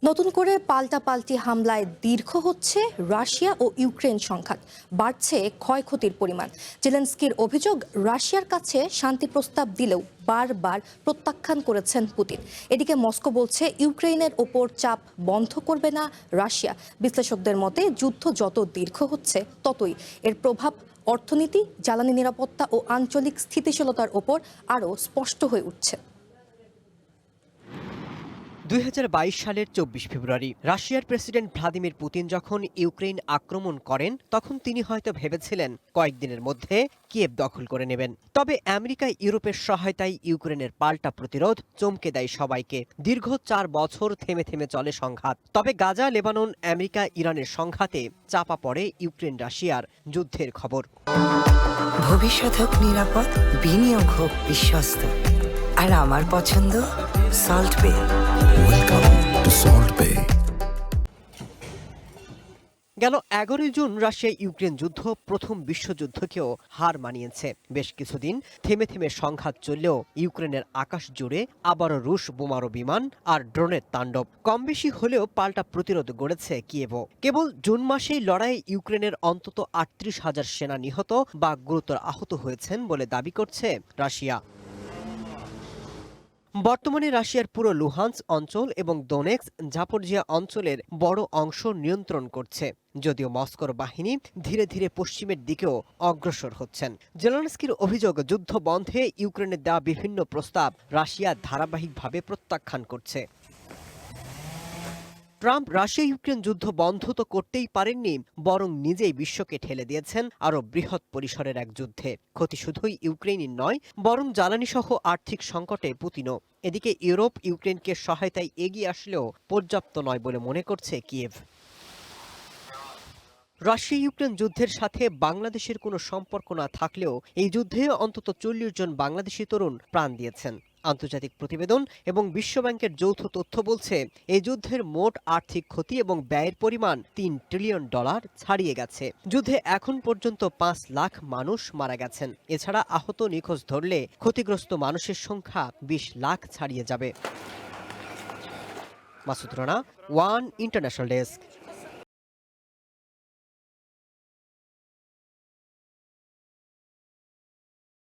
নতুন করে পাল্টাপাল্টি হামলায় দীর্ঘ হচ্ছে রাশিয়া ও ইউক্রেন সংঘাত, বাড়ছে ক্ষয়ক্ষতির পরিমাণ। জেলেনস্কির অভিযোগ, রাশিয়ার কাছে শান্তি প্রস্তাব দিলেও বারবার প্রত্যাখ্যান করেছেন পুতিন। এদিকে মস্কো বলছে ইউক্রেনের ওপর চাপ বন্ধ করবে না রাশিয়া। বিশ্লেষকদের মতে যুদ্ধ যত দীর্ঘ হচ্ছে ততই এর প্রভাব অর্থনীতি, জ্বালানি নিরাপত্তা ও আঞ্চলিক স্থিতিশীলতার ওপর আরও স্পষ্ট হয়ে উঠছে। ২০২২ সালের ২৪ ফেব্রুয়ারি রাশিয়ার প্রেসিডেন্ট ভ্লাদিমির পুতিন যখন ইউক্রেন আক্রমণ করেন, তখন তিনি হয়তো ভেবেছিলেন কয়েকদিনের মধ্যে কিয়েভ দখল করে নেবেন। তবে আমেরিকা ইউরোপের সহায়তায় ইউক্রেনের পাল্টা প্রতিরোধ চমকে দেয় সবাইকে। দীর্ঘ ৪ বছর থেমে থেমে চলে সংঘাত। তবে গাজা, লেবানন, আমেরিকা, ইরানের সংঘাতে চাপা পড়ে ইউক্রেন রাশিয়ার যুদ্ধের খবর। ভবিষ্যৎ হোক নিরাপদ, বিনিয়োগ হোক বিশ্বস্ত, আর আমার পছন্দ সল্ট বে। ওয়েলকাম টু সল্ট বে। গেল ১১ জুন রাশিয়া ইউক্রেন যুদ্ধ প্রথম বিশ্বযুদ্ধকেও হার মানিয়েছে। বেশ কিছুদিন থেমে থেমে সংঘাত চললেও ইউক্রেনের আকাশ জুড়ে আবারও রুশ বোমারু বিমান আর ড্রোনের তাণ্ডব। কম বেশি হলেও পাল্টা প্রতিরোধ গড়েছে কিয়েভও। কেবল জুন মাসেই লড়াইয়ে ইউক্রেনের অন্তত ৩৮,০০০ সেনা নিহত বা গুরুতর আহত হয়েছেন বলে দাবি করছে রাশিয়া। বর্তমানে রাশিয়ার পুরো লুহান্স অঞ্চল এবং দোনেক্স, জাপোরজিয়া অঞ্চলের বড় অংশ নিয়ন্ত্রণ করছে, যদিও মস্কোর বাহিনী ধীরে ধীরে পশ্চিমের দিকেও অগ্রসর হচ্ছেন। জেলেনস্কির অভিযোগ, যুদ্ধ বন্ধে ইউক্রেনের দেওয়া বিভিন্ন প্রস্তাব রাশিয়া ধারাবাহিকভাবে প্রত্যাখ্যান করছে। ট্রাম্প রাশিয়া ইউক্রেন যুদ্ধ বন্ধ তো করতেই পারেননি, বরং নিজেই বিশ্বকে ঠেলে দিয়েছেন আরও বৃহৎ পরিসরের এক যুদ্ধে। ক্ষতি শুধুই ইউক্রেনই নয়, বরং জ্বালানি সহ আর্থিক সংকটে পুতিনও। এদিকে ইউরোপ ইউক্রেনকে সহায়তায় এগিয়ে আসলেও পর্যাপ্ত নয় বলে মনে করছে কিয়েভ। রাশিয়া ইউক্রেন যুদ্ধের সাথে বাংলাদেশের কোনো সম্পর্ক না থাকলেও এই যুদ্ধে অন্তত ৪০ জন বাংলাদেশি তরুণ প্রাণ দিয়েছেন। আন্তর্জাতিক প্রতিবেদন এবং বিশ্বব্যাংকের যৌথ তথ্য বলছে, এই যুদ্ধের মোট আর্থিক ক্ষতি এবং ব্যয়ের পরিমাণ $৩ ট্রিলিয়ন ছাড়িয়ে গেছে। যুদ্ধে এখন পর্যন্ত ৫ লাখ মানুষ মারা গেছেন। এছাড়া আহত, নিখোঁজ ধরলে ক্ষতিগ্রস্ত মানুষের সংখ্যা ২০ লাখ ছাড়িয়ে যাবে। Masud Rana, one international desk.